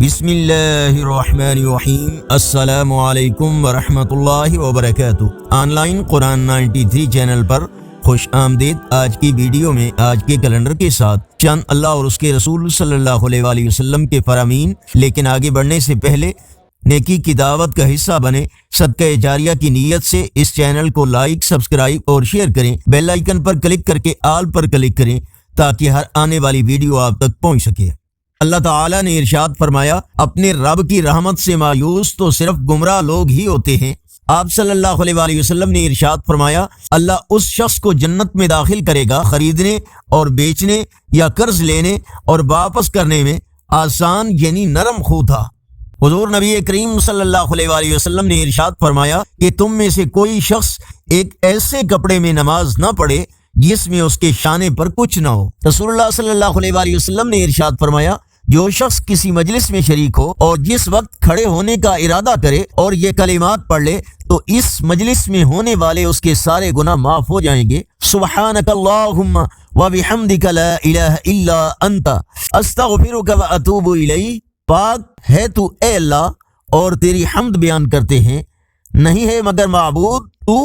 بسم اللہ الرحمن الرحیم۔ السلام علیکم ورحمۃ اللہ وبرکاتہ۔ آن لائن قرآن 93 چینل پر خوش آمدید۔ آج کی ویڈیو میں آج کے کیلنڈر کے ساتھ چند اللہ اور اس کے رسول صلی اللہ علیہ وآلہ وسلم کے فرامین، لیکن آگے بڑھنے سے پہلے نیکی کی دعوت کا حصہ بنے صدقہ جاریہ کی نیت سے اس چینل کو لائک، سبسکرائب اور شیئر کریں۔ بیل آئیکن پر کلک کر کے آل پر کلک کریں تاکہ ہر آنے والی ویڈیو آپ تک پہنچ سکے۔ اللہ تعالیٰ نے ارشاد فرمایا، اپنے رب کی رحمت سے مایوس تو صرف گمراہ لوگ ہی ہوتے ہیں۔ آپ صلی اللہ علیہ وآلہ وسلم نے ارشاد فرمایا، اللہ اس شخص کو جنت میں داخل کرے گا خریدنے اور بیچنے یا قرض لینے اور واپس کرنے میں آسان یعنی نرم خو تھا۔ حضور نبی کریم صلی اللہ علیہ وآلہ وسلم نے ارشاد فرمایا کہ تم میں سے کوئی شخص ایک ایسے کپڑے میں نماز نہ پڑھے جس میں اس کے شانے پر کچھ نہ ہو۔ رسول اللہ صلی اللہ علیہ وآلہ وسلم نے ارشاد فرمایا، جو شخص کسی مجلس میں شریک ہو اور جس وقت کھڑے ہونے کا ارادہ کرے اور یہ کلمات پڑھ لے تو اس مجلس میں ہونے والے اس کے سارے گناہ معاف ہو جائیں گے۔ سبحانک اللہم وبحمدک لا الہ الا انت استغفرک واتوب الیک۔ پاک ہے تو اے اللہ اور تیری حمد بیان کرتے ہیں، نہیں ہے مگر معبود تو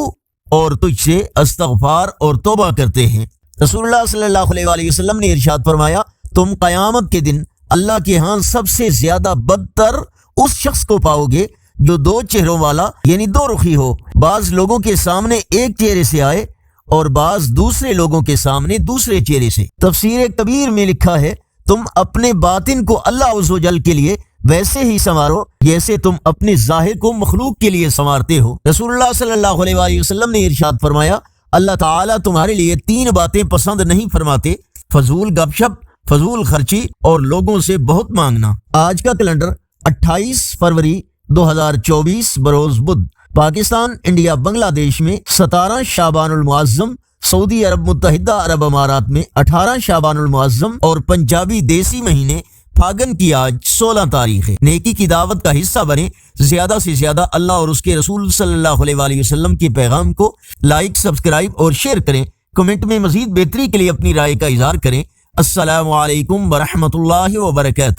اور تجھ سے استغفار اور توبہ کرتے ہیں۔ رسول اللہ صلی اللہ علیہ وآلہ وسلم نے ارشاد فرمایا، تم قیامت کے دن اللہ کے ہاں سب سے زیادہ بدتر اس شخص کو پاؤ گے جو دو چہروں والا یعنی دو رخی ہو، بعض لوگوں کے سامنے ایک چہرے سے آئے اور بعض دوسرے لوگوں کے سامنے دوسرے چہرے سے۔ تفسیر کبیر میں لکھا ہے، تم اپنے باطن کو اللہ عز و جل کے لیے ویسے ہی سنوارو جیسے تم اپنے ظاہر کو مخلوق کے لیے سنوارتے ہو۔ رسول اللہ صلی اللہ علیہ وآلہ وسلم نے ارشاد فرمایا، اللہ تعالیٰ تمہارے لیے تین باتیں پسند نہیں فرماتے، فضول گپ شپ، فضول خرچی اور لوگوں سے بہت مانگنا۔ آج کا کیلنڈر 28 فروری 2024 بروز بدھ، پاکستان، انڈیا، بنگلہ دیش میں 17 شعبان المعظم، سعودی عرب متحدہ عرب امارات میں 18 شعبان المعظم اور پنجابی دیسی مہینے پھاگن کی آج 16 تاریخ ہے۔ نیکی کی دعوت کا حصہ بنے، زیادہ سے زیادہ اللہ اور اس کے رسول صلی اللہ علیہ وآلہ وسلم کے پیغام کو لائک، سبسکرائب اور شیئر کریں۔ کمنٹ میں مزید بہتری کے لیے اپنی رائے کا اظہار کریں۔ السلام علیکم ورحمۃ اللہ وبرکاتہ۔